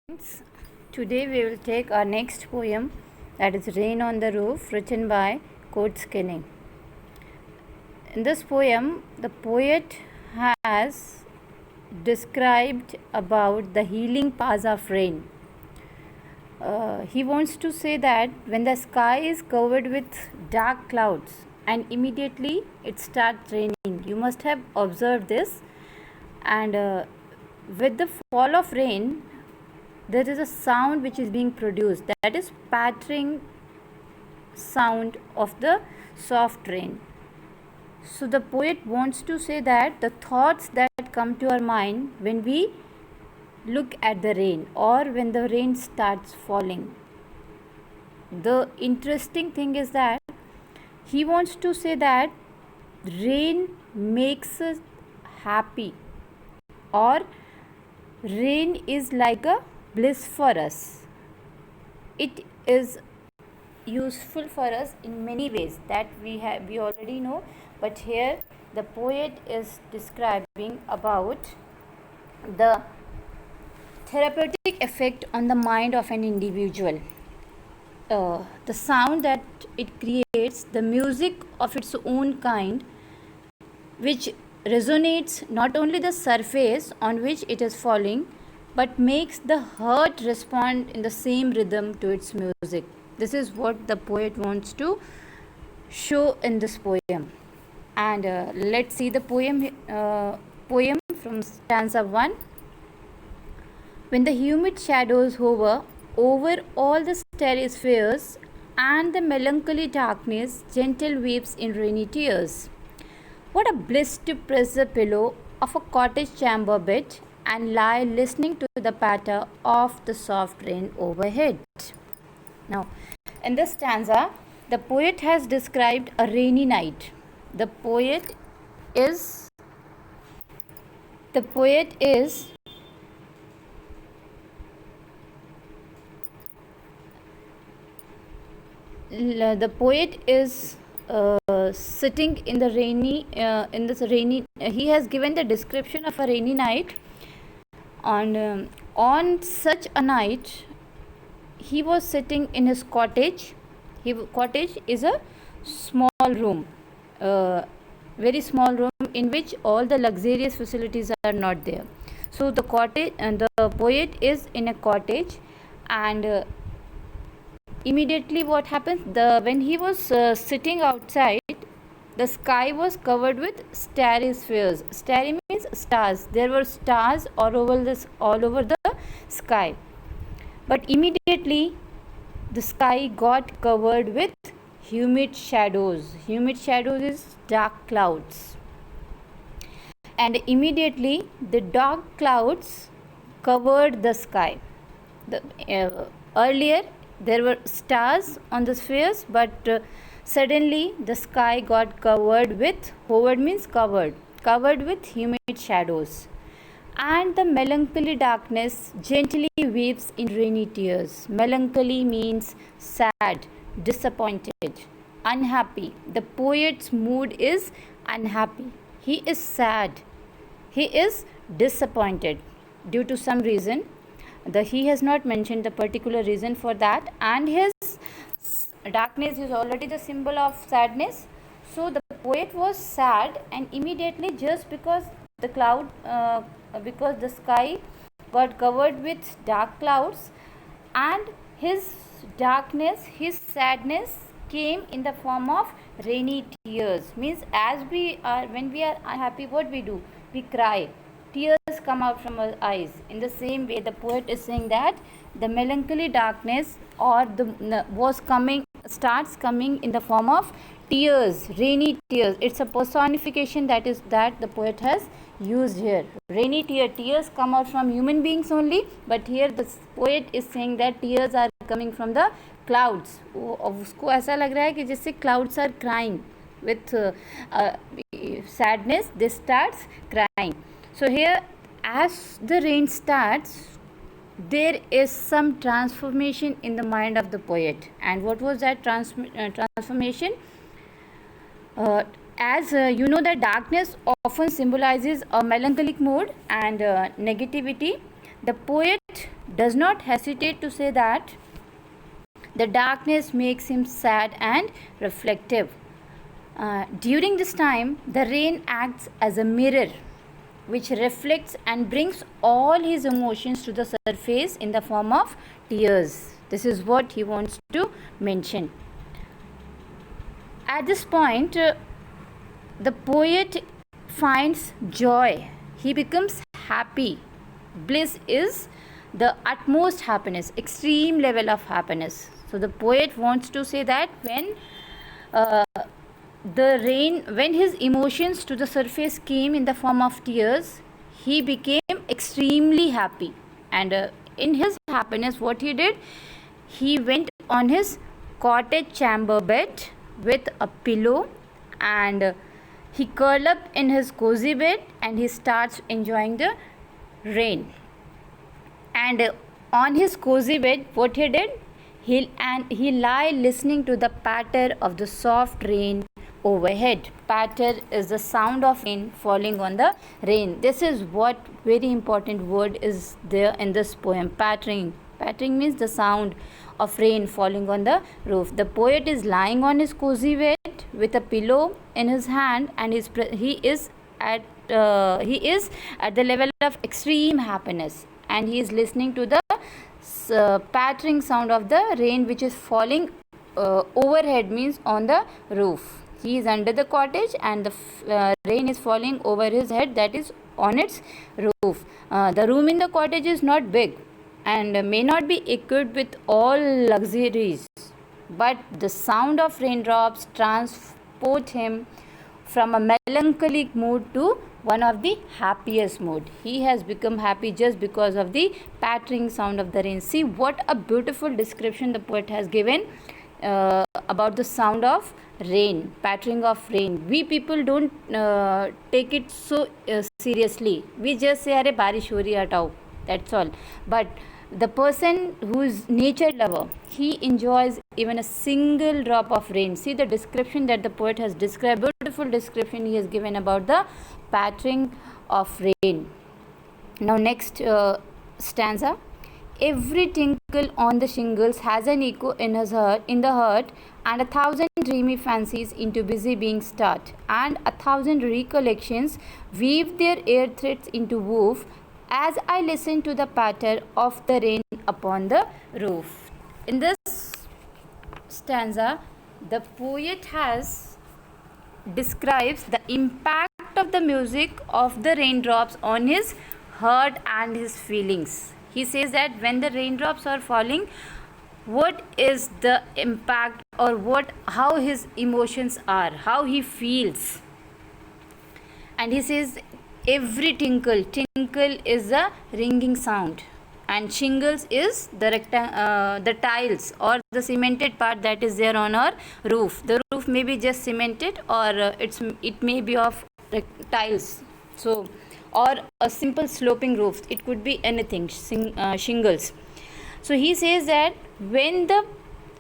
Friends, today we will take our next poem, that is Rain on the Roof, written by Coates Kenning. In this poem, the poet has described about the healing powers of rain. He wants to say that when the sky is covered with dark clouds and immediately it starts raining, you must have observed this, and with the fall of rain, there is a sound which is being produced, that is pattering sound of the soft rain. So the poet wants to say that the thoughts that come to our mind when we look at the rain or when the rain starts falling, the interesting thing is that he wants to say that rain makes us happy, or rain is like a bliss for us. It is useful for us in many ways that we already know, but here the poet is describing about the therapeutic effect on the mind of an individual. The sound that it creates, the music of its own kind, which resonates not only the surface on which it is falling, but makes the heart respond in the same rhythm to its music. This is what the poet wants to show in this poem. And let's see the poem from stanza 1. When the humid shadows hover over all the starry spheres, and the melancholy darkness gentle weeps in rainy tears. What a bliss to press the pillow of a cottage chamber bed and lie listening to the patter of the soft rain overhead. Now, in this stanza, the poet has described a rainy night. The poet is the poet is sitting in the rainy he has given the description of a rainy night. On such a night, he was sitting in his cottage. His cottage is a small room, very small room in which all the luxurious facilities are not there. So the cottage and the poet is in a cottage, and immediately what happens, when he was sitting outside, the sky was covered with starry spheres. Starry means stars. There were stars all over the sky, but immediately the sky got covered with humid shadows. Humid shadows is dark clouds, and immediately the dark clouds covered the sky. Earlier there were stars on the spheres, but suddenly the sky got covered with, covered means covered with humid shadows, and the melancholy darkness gently weeps in rainy tears. Melancholy means sad, disappointed, unhappy. The poet's mood is unhappy. He is sad. He is disappointed due to some reason. He has not mentioned the particular reason for that, and his darkness is already the symbol of sadness. So the poet was sad, and immediately, just because because the sky got covered with dark clouds, and his darkness, his sadness came in the form of rainy tears. Means when we are unhappy, what we do? We cry. Tears come out from our eyes. In the same way, the poet is saying that the melancholy darkness starts coming in the form of tears, rainy tears. It's a personification that the poet has used here. Rainy tears come out from human beings only, but here the poet is saying that tears are coming from the clouds. उसको ऐसा लग रहा है कि जैसे clouds are crying with sadness, they starts crying. So here, as the rain starts, there is some transformation in the mind of the poet. And what was that transformation? As you know, that darkness often symbolizes a melancholic mood and negativity. the poet does not hesitate to say that the darkness makes him sad and reflective. During this time, the rain acts as a mirror which reflects and brings all his emotions to the surface in the form of tears. This is what he wants to mention. At this point, the poet finds joy. He becomes happy. Bliss is the utmost happiness, extreme level of happiness. So the poet wants to say that when when his emotions to the surface came in the form of tears, he became extremely happy. And in his happiness, what he did, he went on his cottage chamber bed with a pillow, and he curled up in his cozy bed and he starts enjoying the rain. And on his cozy bed, what he did, he lie listening to the patter of the soft rain overhead. Patter is the sound of rain falling on the rain. This is what very important word is there in this poem, pattering. Pattering means the sound of rain falling on the roof. The poet is lying on his cozy bed with a pillow in his hand, and he is at the level of extreme happiness, and he is listening to the pattering sound of the rain which is falling overhead, means on the roof. He is under the cottage and the rain is falling over his head, that is on its roof. The room in the cottage is not big and may not be equipped with all luxuries, but the sound of raindrops transport him from a melancholic mood to one of the happiest mood. He has become happy just because of the pattering sound of the rain. See what a beautiful description the poet has given about the sound of rain, pattering of rain. We people don't take it so seriously. We just say, "Arey barish ho rahi hai, hatao." That's all. But the person who is nature lover, he enjoys even a single drop of rain. See the description that the poet has described, beautiful description he has given about the pattering of rain. Now next stanza. Every tinkle on the shingles has an echo in the heart, and 1,000 dreamy fancies into busy being start, and 1,000 recollections weave their air threads into woof as I listen to the patter of the rain upon the roof. In this stanza, the poet describes the impact of the music of the raindrops on his heart and his feelings. He says that when the raindrops are falling, what is the impact, or how his emotions are, how he feels. And he says every tinkle is a ringing sound, and shingles is the tiles or the cemented part that is there on our roof. The roof may be just cemented, or it may be of tiles, so, or a simple sloping roof. It could be anything, shingles. So he says that when the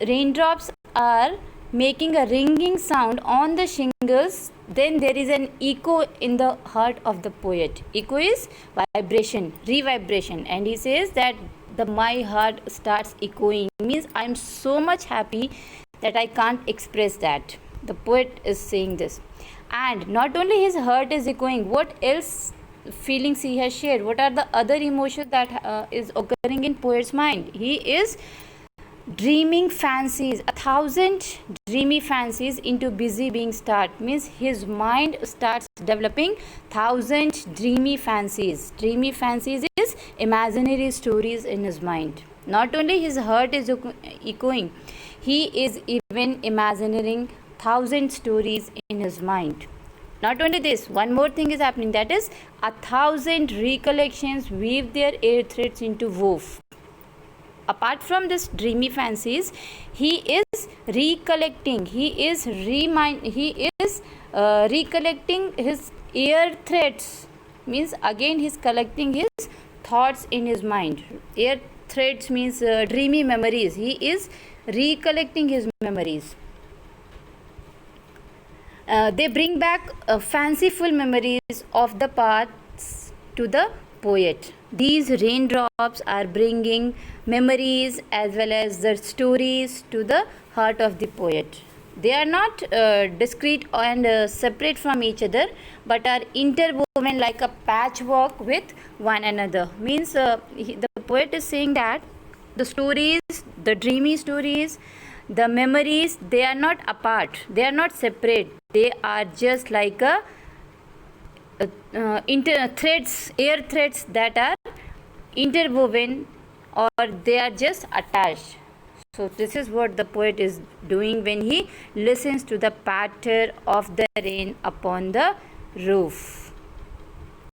raindrops are making a ringing sound on the shingles, then there is an echo in the heart of the poet. Echo is vibration, revibration, and he says that my heart starts echoing, means I am so much happy that I can't express that. The poet is saying this. And not only his heart is echoing, what else feelings he has shared, what are the other emotions that is occurring in poet's mind? He is dreaming fancies, 1,000 dreamy fancies into busy being start, means his mind starts developing 1,000 dreamy fancies. Dreamy fancies is imaginary stories in his mind. Not only his heart is echoing, he is even imagining 1,000 stories in his mind. Not only this, one more thing is happening, that is 1,000 recollections weave their air threads into woof. Apart from this dreamy fancies, he is recollecting, recollecting his air threads, means again he is collecting his thoughts in his mind. Air threads means dreamy memories. He is recollecting his memories. They bring back fanciful memories of the past to the poet. these raindrops are bringing memories as well as the stories to the heart of the poet. They are not discrete and separate from each other, but are interwoven like a patchwork with one another. Means the poet is saying that the stories, the dreamy stories, the memories, they are not apart, they are not separate, they are just like a air threads that are interwoven, or they are just attached. So this is what the poet is doing when he listens to the patter of the rain upon the roof.